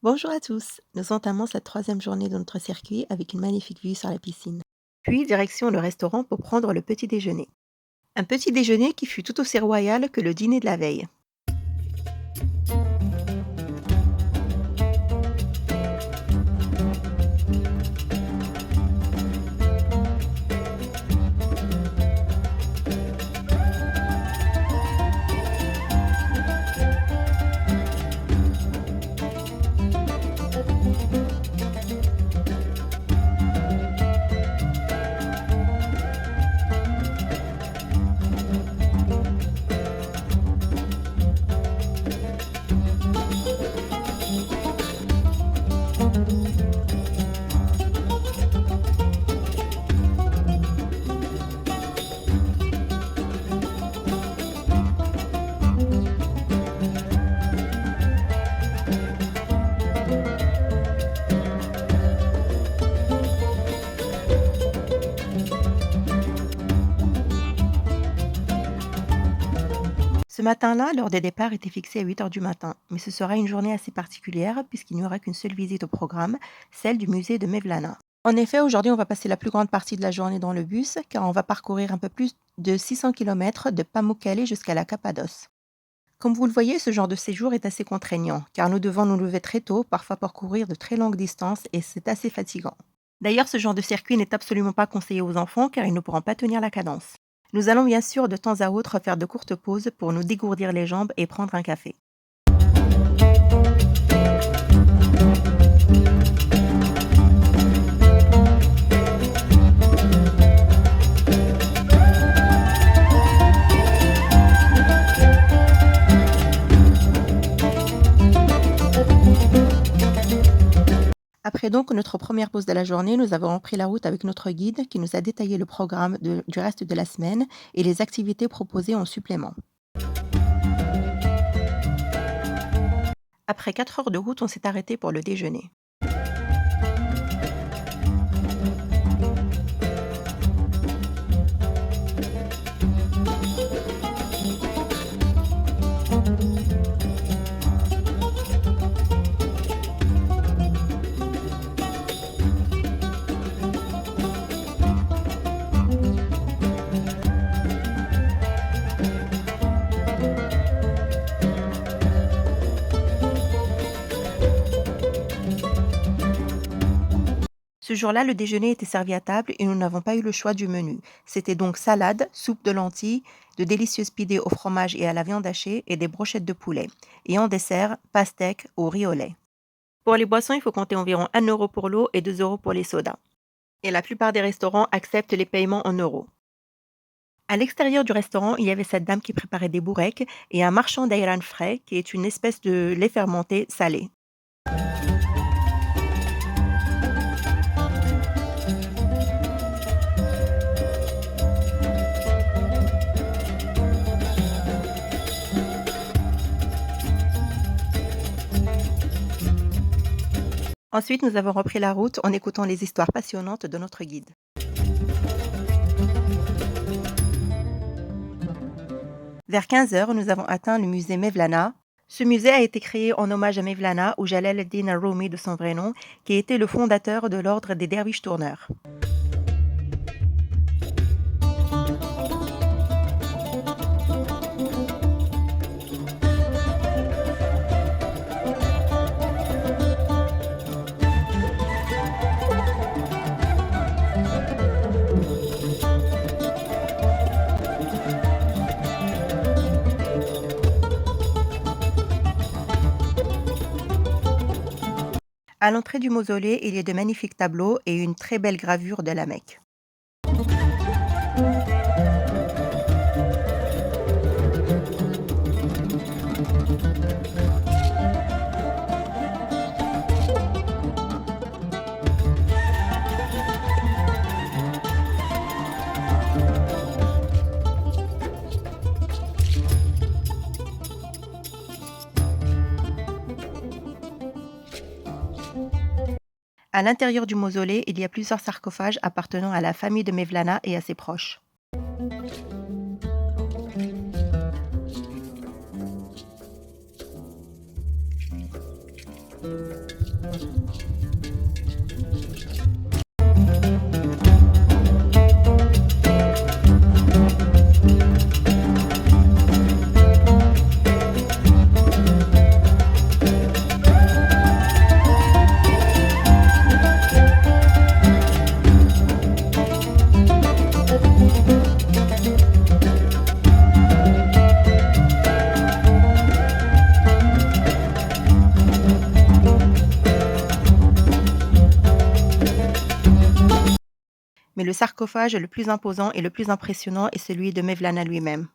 Bonjour à tous, nous entamons cette troisième journée de notre circuit avec une magnifique vue sur la piscine. Puis direction le restaurant pour prendre le petit déjeuner. Un petit déjeuner qui fut tout aussi royal que le dîner de la veille. Ce matin-là, l'heure des départs était fixée à 8 heures du matin, mais ce sera une journée assez particulière puisqu'il n'y aura qu'une seule visite au programme, celle du musée de Mevlana. En effet, aujourd'hui, on va passer la plus grande partie de la journée dans le bus car on va parcourir un peu plus de 600 km de Pamukkale jusqu'à la Cappadoce. Comme vous le voyez, ce genre de séjour est assez contraignant, car nous devons nous lever très tôt, parfois parcourir de très longues distances, et c'est assez fatigant. D'ailleurs, ce genre de circuit n'est absolument pas conseillé aux enfants, car ils ne pourront pas tenir la cadence. Nous allons bien sûr de temps à autre faire de courtes pauses pour nous dégourdir les jambes et prendre un café. Après donc notre première pause de la journée, nous avons repris la route avec notre guide qui nous a détaillé le programme du reste de la semaine et les activités proposées en supplément. Après 4 heures de route, on s'est arrêté pour le déjeuner. Ce jour-là, le déjeuner était servi à table et nous n'avons pas eu le choix du menu. C'était donc salade, soupe de lentilles, de délicieuses pidées au fromage et à la viande hachée et des brochettes de poulet. Et en dessert, pastèque au riz au lait. Pour les boissons, il faut compter environ 1 € pour l'eau et 2 € pour les sodas. Et la plupart des restaurants acceptent les paiements en euros. À l'extérieur du restaurant, il y avait cette dame qui préparait des bourrecs et un marchand d'ayran frais qui est une espèce de lait fermenté salé. Ensuite, nous avons repris la route en écoutant les histoires passionnantes de notre guide. Vers 15 heures, nous avons atteint le musée Mevlana. Ce musée a été créé en hommage à Mevlana ou Jalal ad-Din Rumi de son vrai nom, qui était le fondateur de l'ordre des derviches tourneurs. À l'entrée du mausolée, il y a de magnifiques tableaux et une très belle gravure de la Mecque. À l'intérieur du mausolée, il y a plusieurs sarcophages appartenant à la famille de Mevlana et à ses proches. Mais le sarcophage le plus imposant et le plus impressionnant est celui de Mevlana lui-même.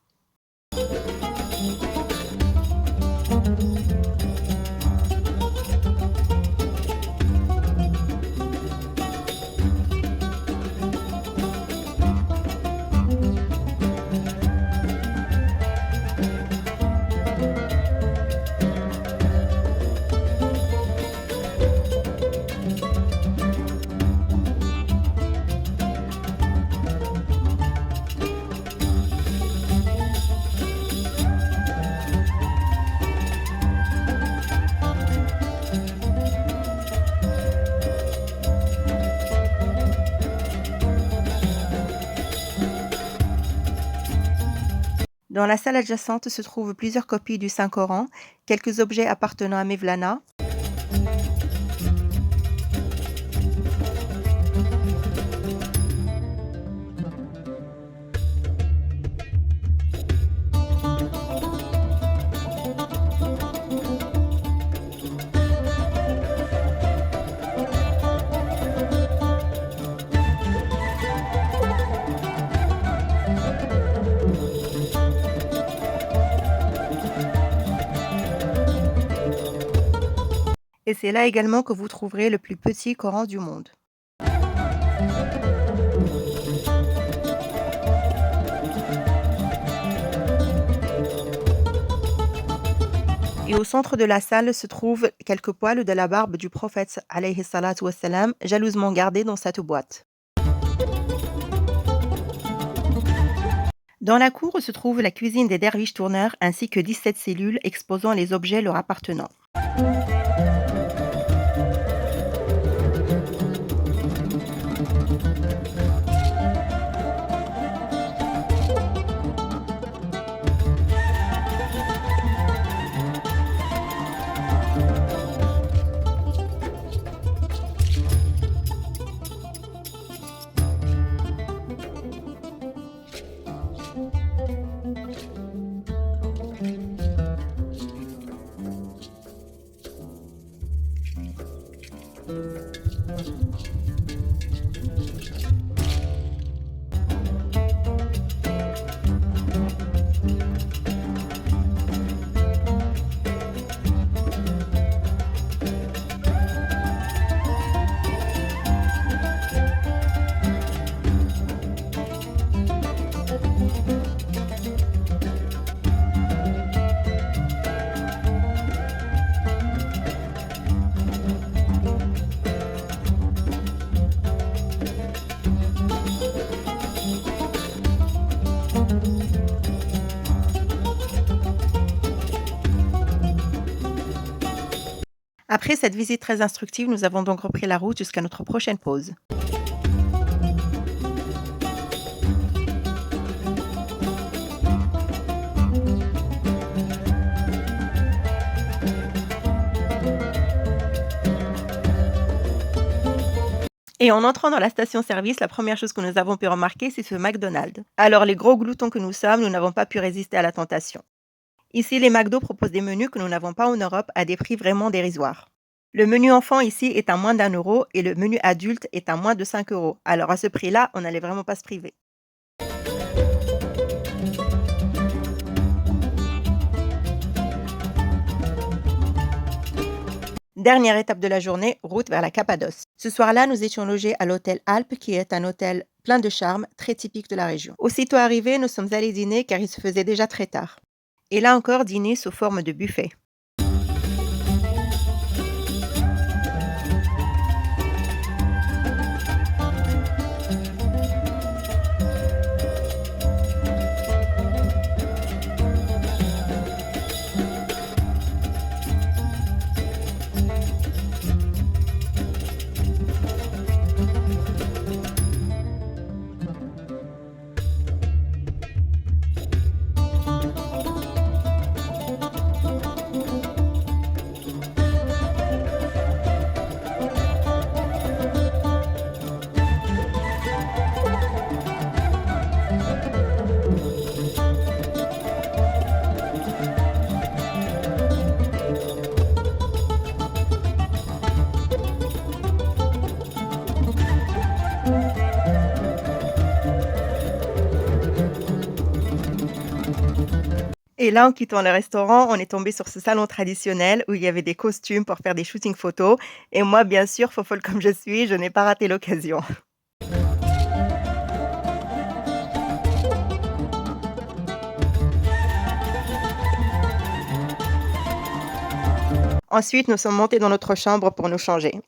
Dans la salle adjacente se trouvent plusieurs copies du Saint-Coran, quelques objets appartenant à Mevlana. Et c'est là également que vous trouverez le plus petit Coran du monde. Et au centre de la salle se trouvent quelques poils de la barbe du prophète alayhi salatu wassalam, jalousement gardés dans cette boîte. Dans la cour se trouve la cuisine des derviches tourneurs ainsi que 17 cellules exposant les objets leur appartenant. Après cette visite très instructive, nous avons donc repris la route jusqu'à notre prochaine pause. Et en entrant dans la station-service, la première chose que nous avons pu remarquer, c'est ce McDonald's. Alors les gros gloutons que nous sommes, nous n'avons pas pu résister à la tentation. Ici, les McDo proposent des menus que nous n'avons pas en Europe à des prix vraiment dérisoires. Le menu enfant ici est à moins d'1 € et le menu adulte est à moins de 5 €. Alors à ce prix-là, on n'allait vraiment pas se priver. Dernière étape de la journée, route vers la Cappadoce. Ce soir-là, nous étions logés à l'hôtel Alpes, qui est un hôtel plein de charme, très typique de la région. Aussitôt arrivés, nous sommes allés dîner car il se faisait déjà très tard. Et là encore, dîner sous forme de buffet. Et là, en quittant le restaurant, on est tombé sur ce salon traditionnel où il y avait des costumes pour faire des shootings photos et moi, bien sûr, fofolle comme je suis, je n'ai pas raté l'occasion. Ensuite, nous sommes montés dans notre chambre pour nous changer.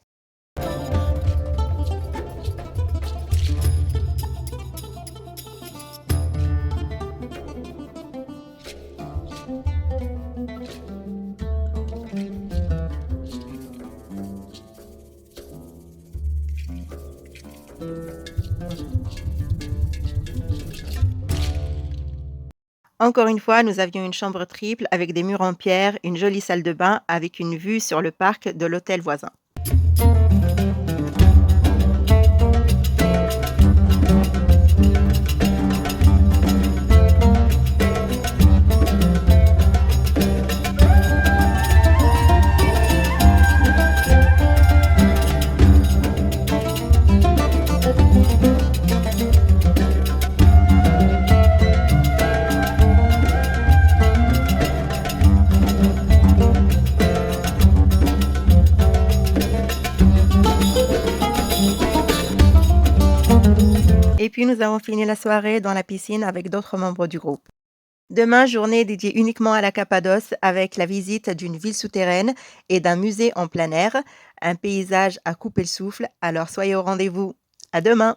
Encore une fois, nous avions une chambre triple avec des murs en pierre, une jolie salle de bain avec une vue sur le parc de l'hôtel voisin. Et puis nous avons fini la soirée dans la piscine avec d'autres membres du groupe. Demain, journée dédiée uniquement à la Cappadoce avec la visite d'une ville souterraine et d'un musée en plein air, un paysage à couper le souffle, alors soyez au rendez-vous. À demain!